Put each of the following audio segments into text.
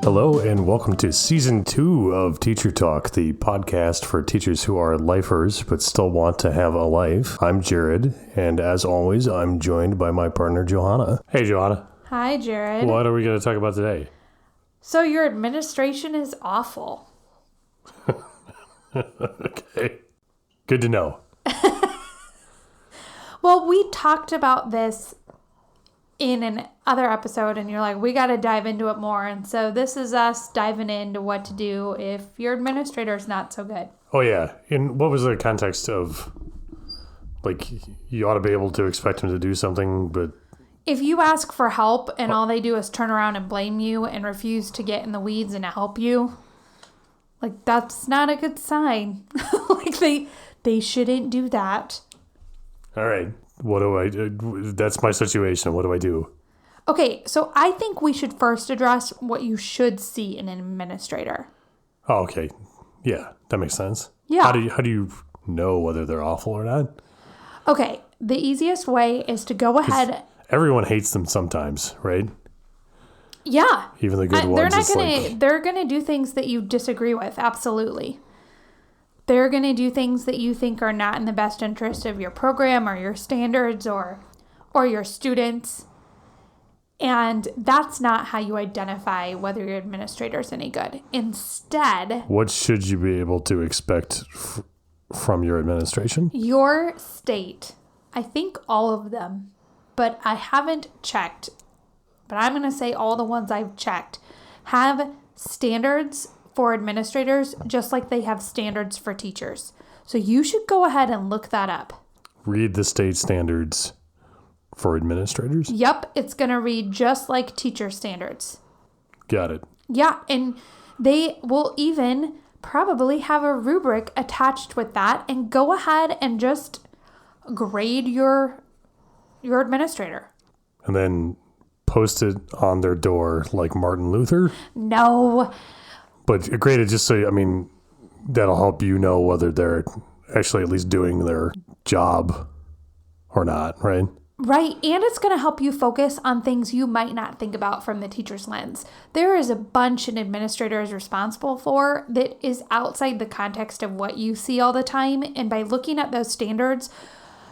Hello and welcome to Season 2 of Teacher Talk, the podcast for teachers who are lifers but still want to have a life. I'm Jared, and as always, I'm joined by my partner, Johanna. Hey, Johanna. Hi, Jared. What are we going to talk about today? So your administration is awful. Okay. Good to know. Well, we talked about this in an other episode, and you're like, we got to dive into it more. And so this is us diving into what to do if your administrator is not so good. Oh, yeah. And what was the context of, like, you ought to be able to expect him to do something, but... If you ask for help and all they do is turn around and blame you and refuse to get in the weeds and help you, like, that's not a good sign. Like, they shouldn't do that. All right. What do I do? That's my situation. What do I do? Okay, so I think we should first address what you should see in an administrator. Oh, okay. Yeah, that makes sense. Yeah. How do you know whether they're awful or not? Okay, the easiest way is to go ahead. Everyone hates them sometimes, right? Yeah. Even the good ones. They're gonna do things that you disagree with. Absolutely. They're gonna do things that you think are not in the best interest of your program or your standards or your students. And that's not how you identify whether your administrator is any good. Instead, what should you be able to expect from your administration? Your state, I think all of them, but I haven't checked, but I'm going to say all the ones I've checked have standards for administrators just like they have standards for teachers. So you should go ahead and look that up. Read the state standards for administrators? Yep, it's going to read just like teacher standards. Got it. Yeah, and they will even probably have a rubric attached with that, and go ahead and just grade your administrator. And then post it on their door like Martin Luther? No. But grade it just so, that'll help you know whether they're actually at least doing their job or not, right? Right, and it's going to help you focus on things you might not think about from the teacher's lens. There is a bunch an administrator is responsible for that is outside the context of what you see all the time, and by looking at those standards,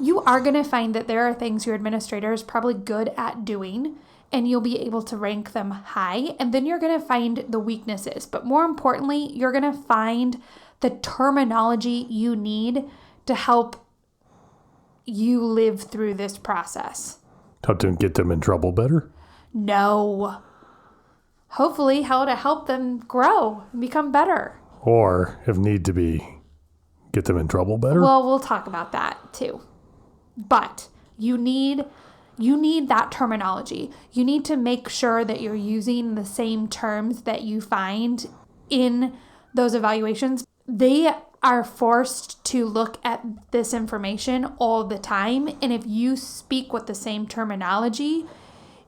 you are going to find that there are things your administrator is probably good at doing, and you'll be able to rank them high, and then you're going to find the weaknesses. But more importantly, you're going to find the terminology you need to help you live through this process. Help them get them in trouble better? No. Hopefully how to help them grow and become better. Or, if need to be, get them in trouble better? Well, we'll talk about that too. But you need that terminology. You need to make sure that you're using the same terms that you find in those evaluations. They are forced to look at this information all the time. And if you speak with the same terminology,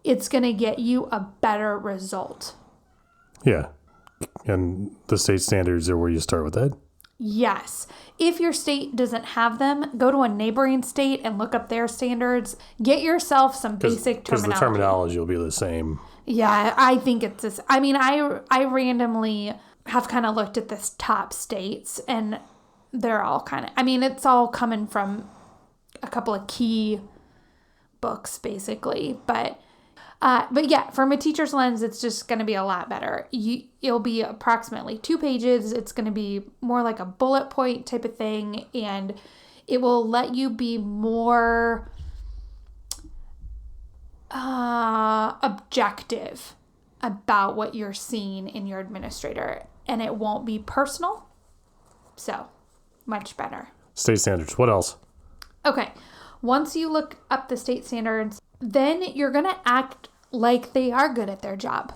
it's going to get you a better result. Yeah. And the state standards are where you start with that? Yes. If your state doesn't have them, go to a neighboring state and look up their standards. Get yourself some basic terminology. Because the terminology will be the same. Yeah, I think it's this. I randomly have kind of looked at this top states, and they're all kind of, it's all coming from a couple of key books, basically. But yeah, from a teacher's lens, it's just going to be a lot better. It'll be approximately 2 pages. It's going to be more like a bullet point type of thing, and it will let you be more objective about what you're seeing in your administrator, and it won't be personal. So, much better. State standards. What else? Okay. Once you look up the state standards, then you're going to act like they are good at their job.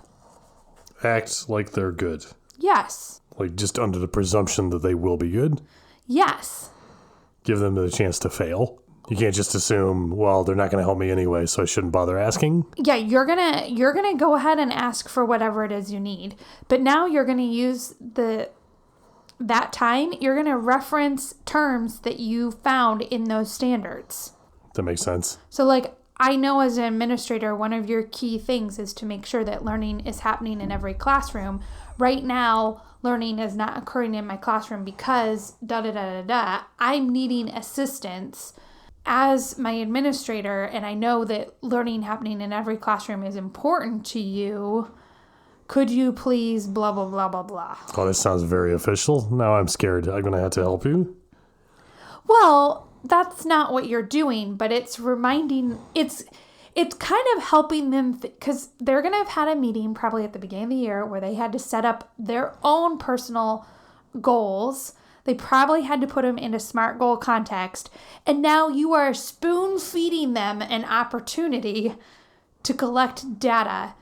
Act like they're good. Yes. Like just under the presumption that they will be good? Yes. Give them the chance to fail. You can't just assume, well, they're not going to help me anyway, so I shouldn't bother asking. Yeah, you're gonna go ahead and ask for whatever it is you need. But now you're gonna use that time, you're gonna reference terms that you found in those standards. That makes sense. So like I know as an administrator, one of your key things is to make sure that learning is happening in every classroom. Right now, learning is not occurring in my classroom because I'm needing assistance as my administrator, and I know that learning happening in every classroom is important to you. Could you please blah, blah, blah, blah, blah. Oh, this sounds very official. Now I'm scared. I'm going to have to help you. Well, that's not what you're doing, but it's reminding, it's kind of helping them, because they're going to have had a meeting probably at the beginning of the year where they had to set up their own personal goals. They probably had to put them into SMART goal context. And now you are spoon feeding them an opportunity to collect data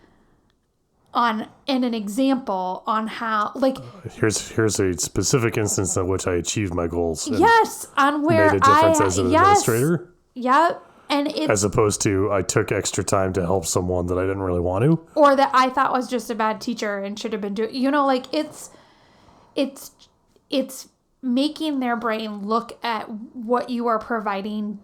and an example on how, like, here's a specific instance in which I achieved my goals. Yes, on where made a difference as an administrator. Yep. And it's, as opposed to I took extra time to help someone that I didn't really want to, or that I thought was just a bad teacher and should have been doing, like it's making their brain look at what you are providing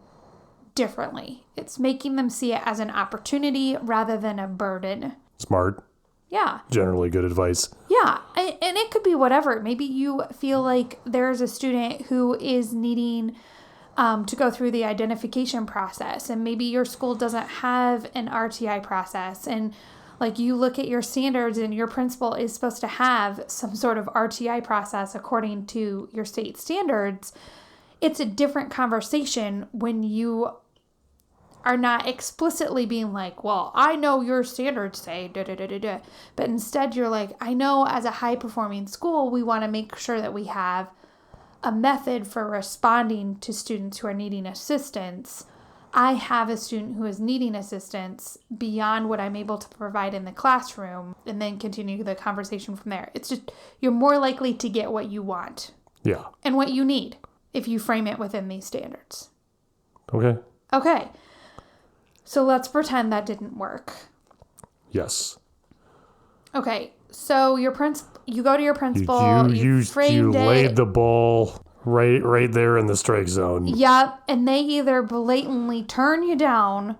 differently. It's making them see it as an opportunity rather than a burden. Smart. Yeah. Generally good advice. Yeah. And it could be whatever. Maybe you feel like there's a student who is needing to go through the identification process, and maybe your school doesn't have an RTI process, and like you look at your standards and your principal is supposed to have some sort of RTI process according to your state standards. It's a different conversation when you are not explicitly being like, well, I know your standards say da-da-da-da-da. But instead you're like, I know as a high performing school, we want to make sure that we have a method for responding to students who are needing assistance. I have a student who is needing assistance beyond what I'm able to provide in the classroom, and then continue the conversation from there. It's just, you're more likely to get what you want. Yeah. And what you need if you frame it within these standards. Okay. So let's pretend that didn't work. Yes. Okay. So you go to your principal. You framed it. Laid the ball right there in the strike zone. Yep. And they either blatantly turn you down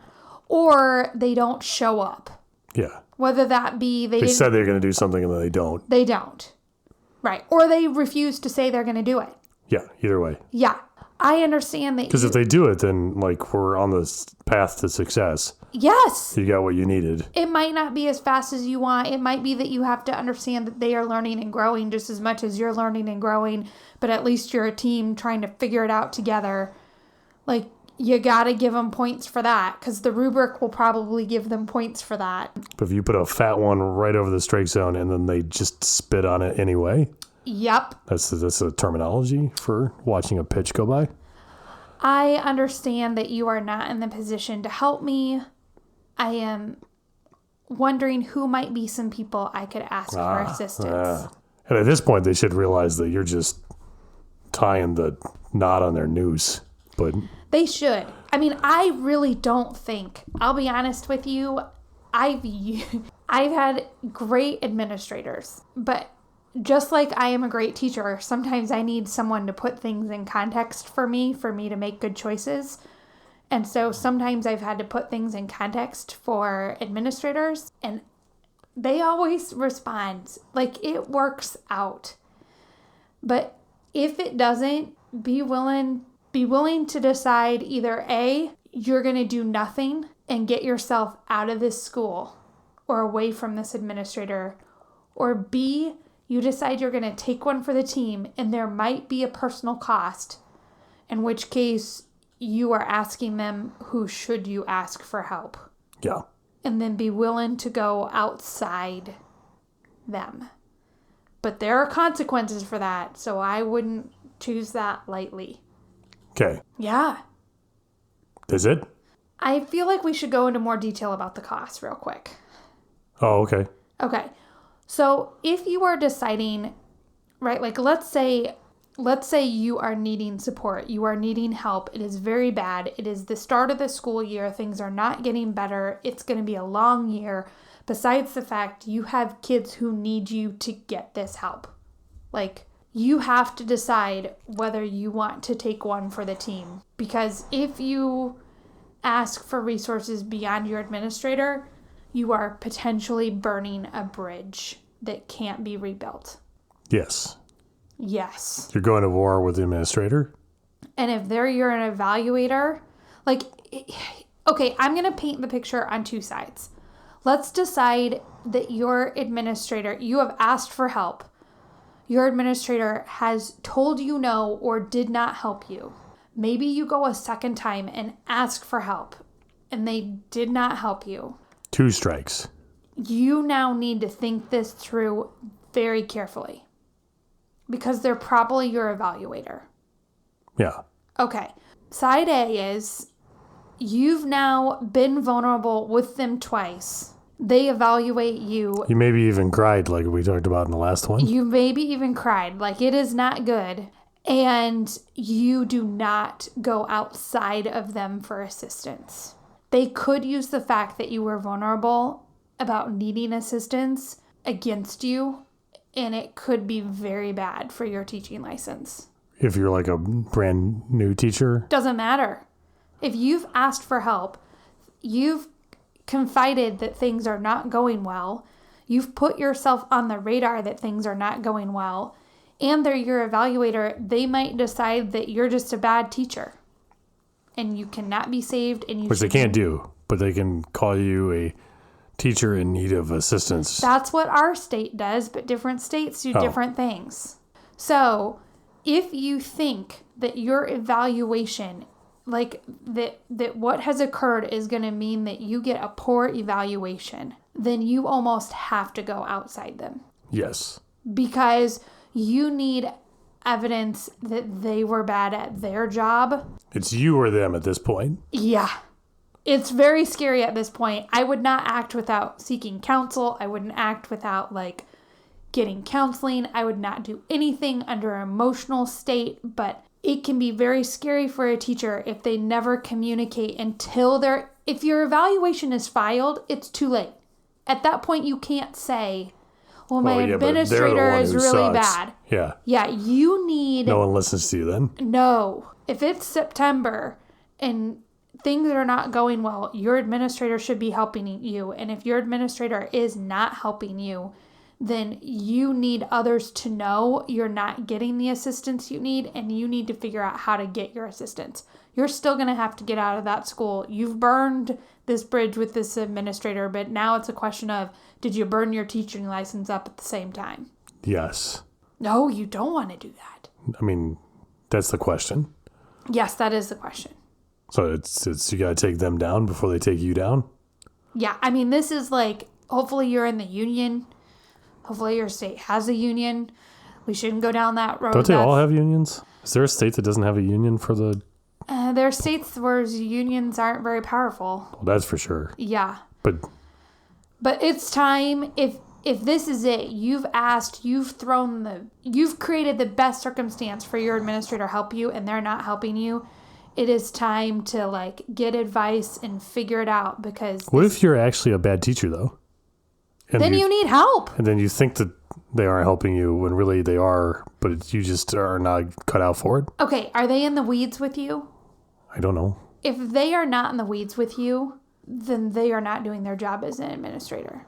or they don't show up. Yeah. Whether that be they said they're going to do something and then they don't. They don't. Right. Or they refuse to say they're going to do it. Yeah. Either way. Yeah. I understand that. Because if they do it, then like we're on this path to success. Yes. You got what you needed. It might not be as fast as you want. It might be that you have to understand that they are learning and growing just as much as you're learning and growing, but at least you're a team trying to figure it out together. Like, you got to give them points for that, because the rubric will probably give them points for that. But if you put a fat one right over the strike zone and then they just spit on it anyway. Yep. That's a terminology for watching a pitch go by. I understand that you are not in the position to help me. I am wondering who might be some people I could ask for assistance. And at this point, they should realize that you're just tying the knot on their noose. But they should. I mean, I really don't think, I'll be honest with you, I've had great administrators, but just like I am a great teacher, sometimes I need someone to put things in context for me to make good choices. And so sometimes I've had to put things in context for administrators, and they always respond. Like, it works out. But if it doesn't, be willing to decide either A, you're going to do nothing and get yourself out of this school or away from this administrator, or B, you decide you're going to take one for the team, and there might be a personal cost, in which case you are asking them, who should you ask for help? Yeah. And then be willing to go outside them. But there are consequences for that, so I wouldn't choose that lightly. Okay. Yeah. Is it? I feel like we should go into more detail about the costs real quick. Oh, okay. Okay. So if you are deciding, right, like let's say you are needing support, you are needing help, it is very bad, it is the start of the school year, things are not getting better, it's going to be a long year, besides the fact you have kids who need you to get this help. Like, you have to decide whether you want to take one for the team. Because if you ask for resources beyond your administrator, you are potentially burning a bridge that can't be rebuilt. Yes. Yes. You're going to war with the administrator? And if you're an evaluator, like, okay, I'm going to paint the picture on two sides. Let's decide that your administrator, you have asked for help. Your administrator has told you no or did not help you. Maybe you go a second time and ask for help and they did not help you. 2 strikes. You now need to think this through very carefully because they're probably your evaluator. Yeah. Okay. Side A is you've now been vulnerable with them twice. They evaluate you. You maybe even cried like we talked about in the last one. You maybe even cried. Like, it is not good. And you do not go outside of them for assistance. They could use the fact that you were vulnerable about needing assistance against you. And it could be very bad for your teaching license. If you're like a brand new teacher? Doesn't matter. If you've asked for help, you've confided that things are not going well, you've put yourself on the radar that things are not going well, and they're your evaluator, they might decide that you're just a bad teacher and you cannot be saved. And which they can't do, but they can call you a teacher in need of assistance. That's what our state does, but different states do different things. So if you think that your evaluation, like that what has occurred is going to mean that you get a poor evaluation, then you almost have to go outside them. Yes. Because you need evidence that they were bad at their job. It's you or them at this point. Yeah. It's very scary at this point. I would not act without seeking counsel. I wouldn't act without getting counseling. I would not do anything under an emotional state, but it can be very scary for a teacher if they never communicate until if your evaluation is filed, it's too late. At that point, you can't say, well, my administrator is really bad. Yeah. Yeah, you need... No one listens to you then? No. If it's September and things are not going well, your administrator should be helping you. And if your administrator is not helping you, then you need others to know you're not getting the assistance you need, and you need to figure out how to get your assistance. You're still going to have to get out of that school. You've burned this bridge with this administrator, but now it's a question of, did you burn your teaching license up at the same time? Yes. No, you don't want to do that. I mean, that's the question. Yes, that is the question. So it's you got to take them down before they take you down? Yeah, I mean, this is hopefully you're in the union. Hopefully your state has a union. We shouldn't go down that road. Don't they all have unions? Is there a state that doesn't have a union for the... There are states where unions aren't very powerful. Well, that's for sure. Yeah. But it's time. If this is it, you've asked, you've created the best circumstance for your administrator to help you, and they're not helping you. It is time to get advice and figure it out, because... What if you're actually a bad teacher, though? And then you need help. And then you think that they aren't helping you when really they are, but you just are not cut out for it? Okay, are they in the weeds with you? I don't know. If they are not in the weeds with you, then they are not doing their job as an administrator.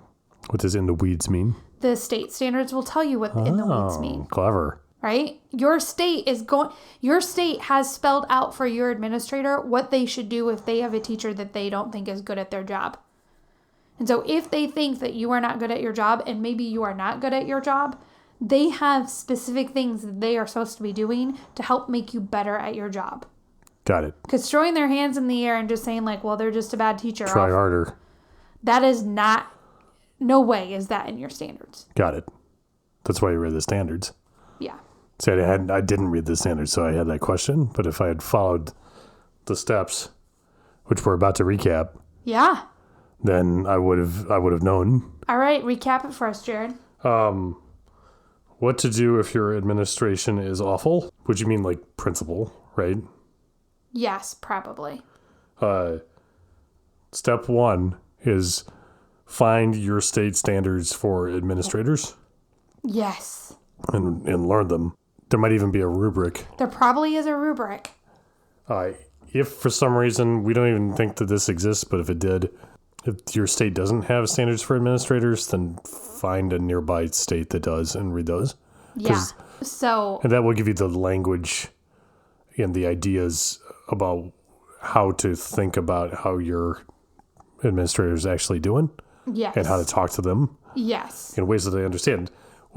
What does in the weeds mean? The state standards will tell you what in the weeds mean. Clever. Right? Your state has spelled out for your administrator what they should do if they have a teacher that they don't think is good at their job. And so if they think that you are not good at your job, and maybe you are not good at your job, they have specific things that they are supposed to be doing to help make you better at your job. Got it. Because throwing their hands in the air and just saying well, they're just a bad teacher. Try harder. That is not, no way is that in your standards. Got it. That's why you read the standards. Yeah. See, I didn't read the standards, so I had that question. But if I had followed the steps, which we're about to recap. Yeah. Then I would have known. All right, recap it for us, Jared. What to do if your administration is awful? Which you mean principal, right? Yes, probably. Step 1 is find your state standards for administrators. Yes. And learn them. There might even be a rubric. There probably is a rubric. if for some reason, we don't even think that this exists, but if it did, if your state doesn't have standards for administrators, then find a nearby state that does and read those. Yeah. So, and that will give you the language and the ideas about how to think about how your administrator is actually doing. Yes. And how to talk to them. Yes. In ways that they understand.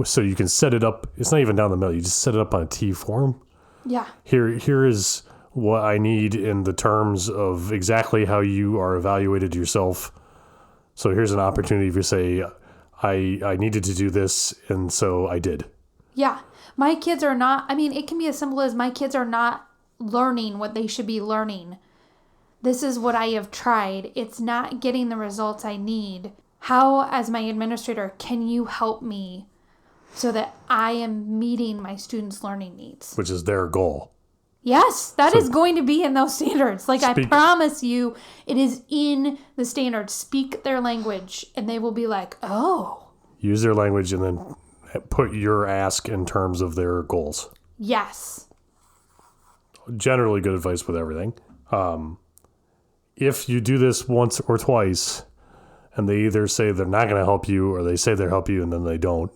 So you can set it up. It's not even down the middle. You just set it up on a T form. Yeah. Here is what I need in the terms of exactly how you are evaluated yourself. So here's an opportunity if you say, I needed to do this, and so I did. Yeah. My kids are not, it can be as simple as my kids are not learning what they should be learning. This is what I have tried. It's not getting the results I need. How, as my administrator, can you help me so that I am meeting my students' learning needs? Which is their goal. Yes, that is going to be in those standards. I promise you, it is in the standards. Speak their language, and they will be like, oh. Use their language and then put your ask in terms of their goals. Yes. Generally good advice with everything. If you do this once or twice, and they either say they're not going to help you, or they say they'll help you and then they don't,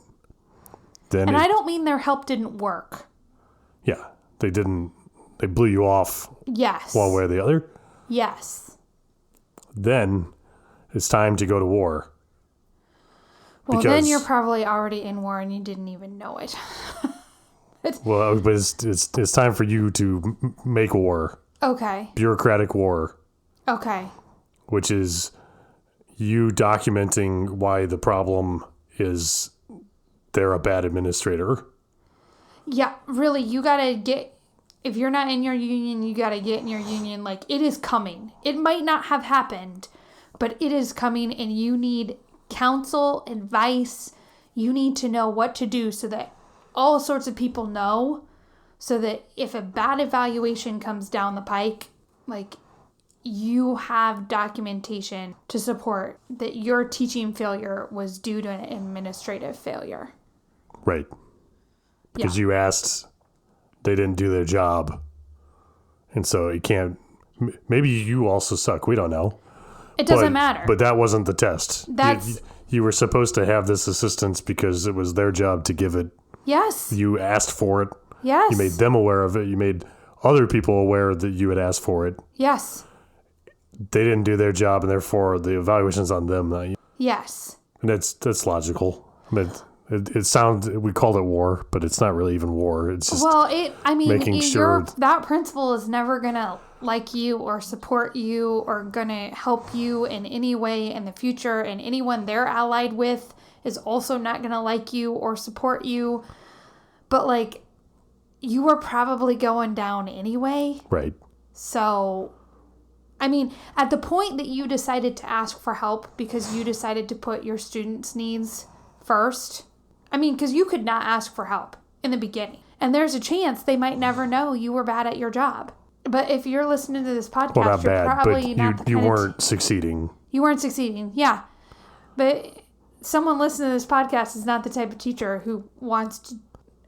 then... And I don't mean their help didn't work. Yeah, they didn't... They blew you off. Yes. One way or the other. Yes. Then it's time to go to war. Well, then you're probably already in war and you didn't even know it. Well, but it's time for you to make war. Okay. Bureaucratic war. Okay. Which is you documenting why the problem is they're a bad administrator. Yeah, really, you got to get... If you're not in your union, you got to get in your union. It is coming. It might not have happened, but it is coming, and you need counsel, advice. You need to know what to do so that all sorts of people know, so that if a bad evaluation comes down the pike, you have documentation to support that your teaching failure was due to an administrative failure. Right. Because you asked... They didn't do their job. And so it can't... Maybe you also suck. We don't know. It doesn't matter. But that wasn't the test. You were supposed to have this assistance because it was their job to give it. Yes. You asked for it. Yes. You made them aware of it. You made other people aware that you had asked for it. Yes. They didn't do their job, and therefore the evaluation's on them, not you. Yes. And that's logical. It sounds, we called it war, but it's not really even war. It's just making sure that principal is never going to like you or support you or going to help you in any way in the future. And anyone they're allied with is also not going to like you or support you. But you were probably going down anyway. Right. So, at the point that you decided to ask for help because you decided to put your students' needs first... because you could not ask for help in the beginning. And there's a chance they might never know you were bad at your job. But if you're listening to this podcast, you're probably not the you weren't succeeding. You weren't succeeding, yeah. But someone listening to this podcast is not the type of teacher who wants to...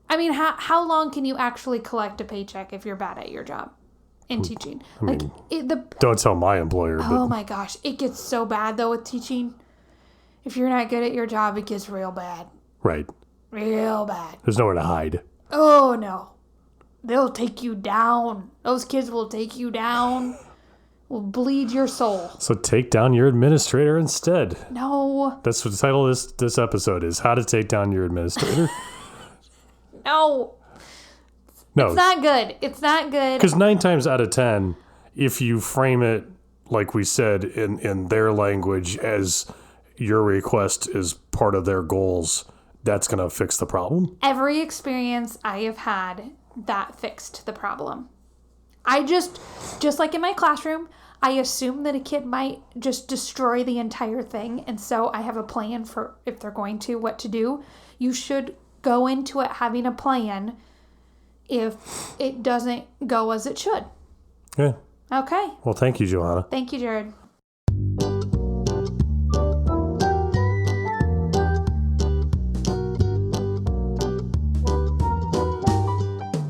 how long can you actually collect a paycheck if you're bad at your job in teaching? Don't tell my employer. Oh my gosh, it gets so bad though with teaching. If you're not good at your job, it gets real bad. Right. Real bad. There's nowhere to hide. Oh, no. They'll take you down. Those kids will take you down. Will bleed your soul. So take down your administrator instead. No. That's what the title of this episode is. How to Take Down Your Administrator. No. It's not good. It's not good. Because 9 times out of 10, if you frame it, like we said, in their language as your request is part of their goals, that's going to fix the problem. Every experience I have had, that fixed the problem. I just like in my classroom, I assume that a kid might just destroy the entire thing. And so I have a plan for if they're going to, what to do. You should go into it having a plan if it doesn't go as it should. Yeah. Okay. Well, thank you, Johanna. Thank you, Jared.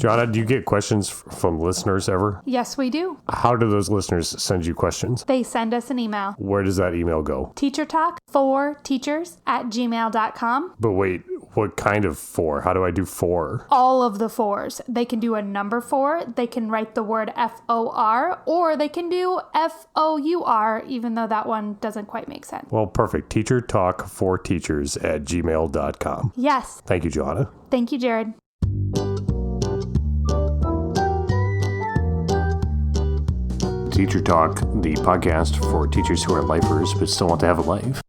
Johanna, do you get questions from listeners ever? Yes, we do. How do those listeners send you questions? They send us an email. Where does that email go? teachertalk4teachers@gmail.com. But wait, what kind of 4? How do I do 4? All of the 4s. They can do a number 4. They can write the word FOR, or they can do FOUR, even though that one doesn't quite make sense. Well, perfect. teachertalk4teachers@gmail.com. Yes. Thank you, Johanna. Thank you, Jared. Teacher Talk, the podcast for teachers who are lifers but still want to have a life.